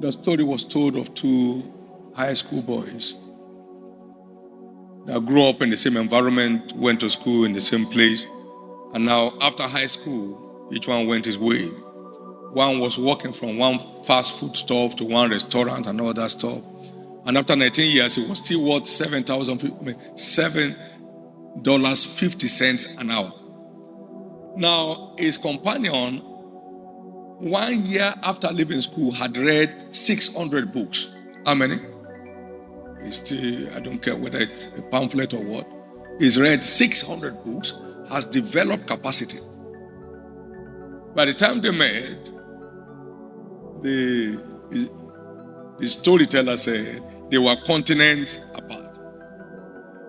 The story was told of two high school boys that grew up in the same environment, went to school in the same place, and now after high school, each one went his way. One was working from one fast food store to one restaurant and other store. And after 19 years, he was still worth $7.50 an hour. Now, his companion, 1 year after leaving school, had read 600 books. How many? It's still, I don't care whether it's a pamphlet or what. He's read 600 books, has developed capacity. By the time they met, the storyteller said they were continents apart.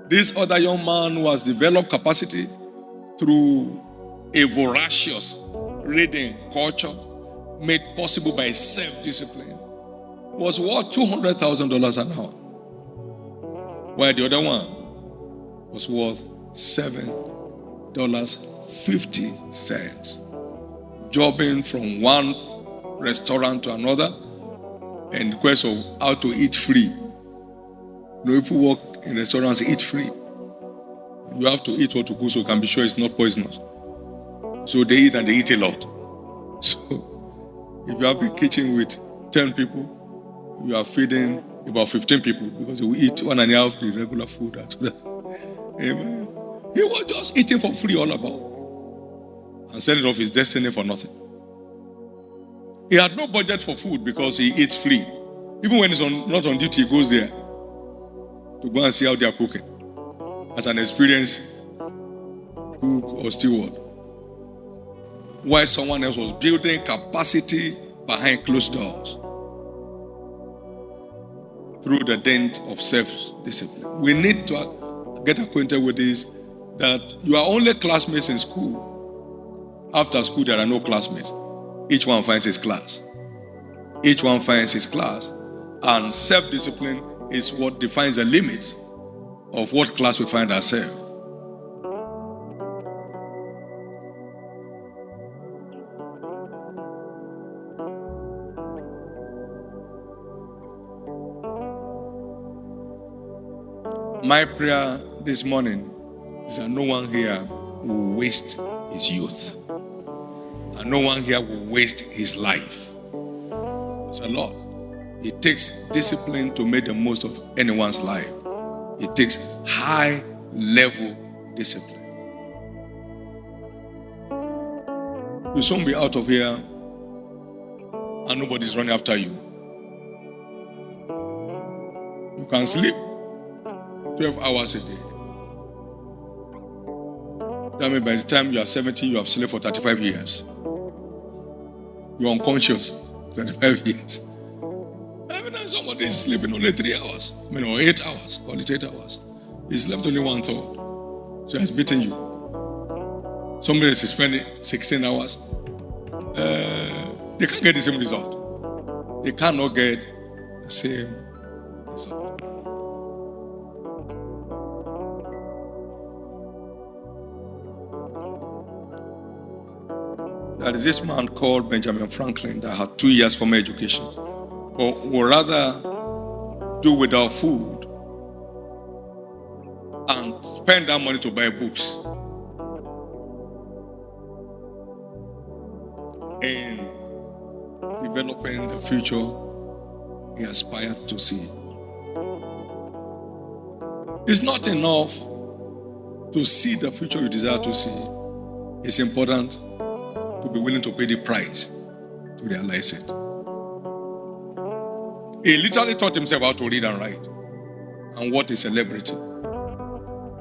This other young man who has developed capacity through a voracious reading culture made possible by self-discipline was worth $200,000 an hour, while the other one was worth $7.50, jobbing from one restaurant to another in quest of how to eat free. No, people work in restaurants, eat free. You have to eat what to go so you can be sure it's not poisonous. So they eat and they eat a lot. So if you have a kitchen with 10 people, you are feeding about 15 people because you eat 1.5 the regular food. Amen. He was just eating for free all about and selling off his destiny for nothing. He had no budget for food because he eats free. Even when he's not on duty, he goes there to go and see how they are cooking as an experienced cook or steward. While someone else was building capacity behind closed doors through the dent of self-discipline. We need to get acquainted with this, that you are only classmates in school. After school, there are no classmates. Each one finds his class. Each one finds his class. And self-discipline is what defines the limits of what class we find ourselves. My prayer this morning is that no one here will waste his youth. And no one here will waste his life. It's a lot. It takes discipline to make the most of anyone's life. It takes high level discipline. You'll soon be out of here and nobody's running after you. You can sleep 12 hours a day. That means by the time you are 70, you have slept for 35 years. You're unconscious 35 years. Every time somebody is sleeping only 3 hours, or 8 hours, call it 8 hours. He slept only 1/3. So he's beating you. Somebody is spending 16 hours. They can't get the same result. They cannot get the same result. There is this man called Benjamin Franklin that had 2 years formal education, but would rather do without food and spend that money to buy books in developing the future he aspired to see. It's not enough to see the future you desire to see. It's important to be willing to pay the price to realize it. He literally taught himself how to read and write, and what a celebrity,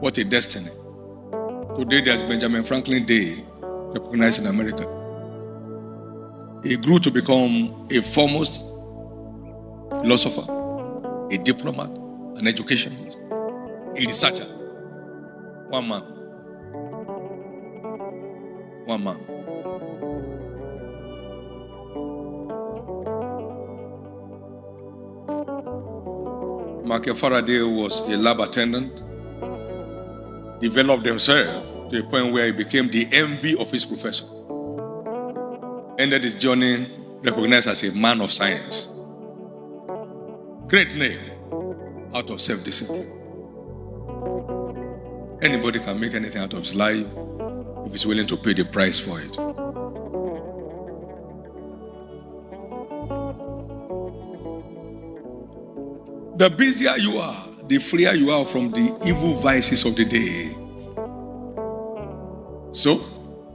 what a destiny. Today there's Benjamin Franklin Day recognized in America. He grew to become a foremost philosopher, a diplomat, an educationist, a researcher. One man. Michael Faraday was a lab attendant, developed himself to a point where he became the envy of his professor. Ended his journey recognized as a man of science. great name out of self-discipline. Anybody can make anything out of his life if he's willing to pay the price for it. The busier you are, the freer you are from the evil vices of the day. So,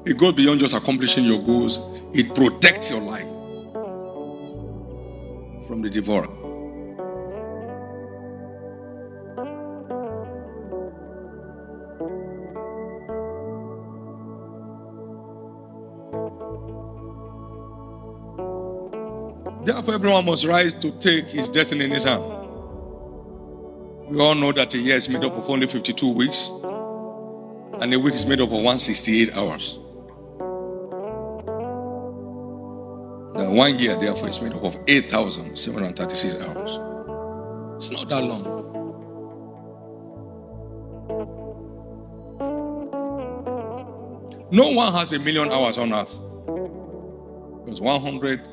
it goes beyond just accomplishing your goals. It protects your life from the devourer. Therefore, everyone must rise to take his destiny in his hand. We all know that a year is made up of only 52 weeks, and a week is made up of 168 hours. Now, 1 year, therefore, is made up of 8,736 hours. It's not that long. No one has 1,000,000 hours on earth, because 100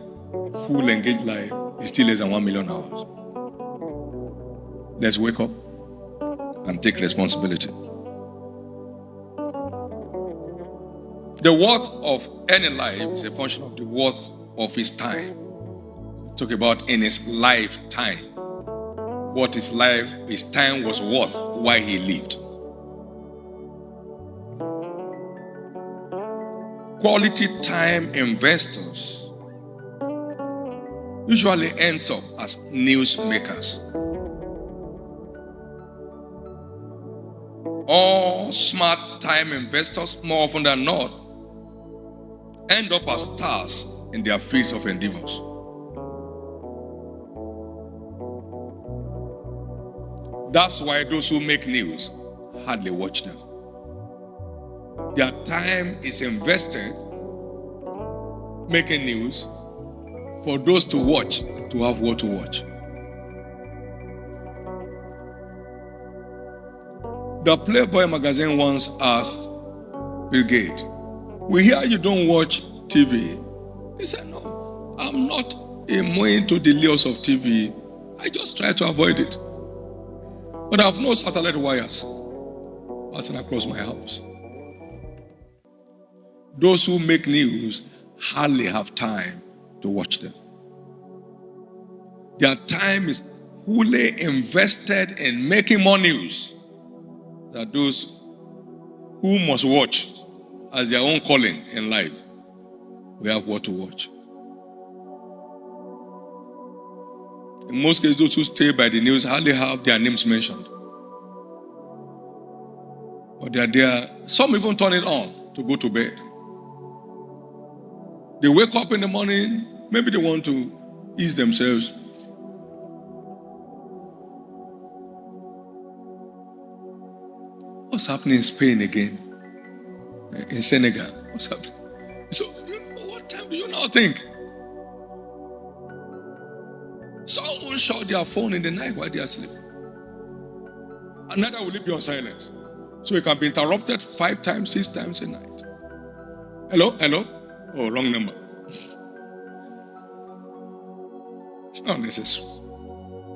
full engaged life is still less than 1,000,000 hours. Let's wake up and take responsibility. The worth of any life is a function of the worth of his time. Talk about in his lifetime. What his time was worth while he lived. Quality time investors usually ends up as newsmakers. All smart time investors, more often than not, end up as stars in their fields of endeavors. That's why those who make news hardly watch them. Their time is invested making news for those to watch, to have what to watch. The Playboy magazine once asked Bill Gates, "We hear you don't watch TV." He said, "No, I'm not immune to the lures of TV. I just try to avoid it. But I have no satellite wires passing across my house." Those who make news hardly have time to watch them. Their time is fully invested in making more news than those who must watch as their own calling in life. We have what to watch. In most cases, those who stay by the news hardly have their names mentioned. But they are there. Some even turn it on to go to bed. They wake up in the morning, maybe they want to ease themselves. What's happening in Spain again? In Senegal? What's happening? So, what time do you now think? Someone shut their phone in the night while they are sleeping. Another will be on silence. So it can be interrupted 5 times, 6 times a night. Hello? Hello? Oh, wrong number. It's not necessary.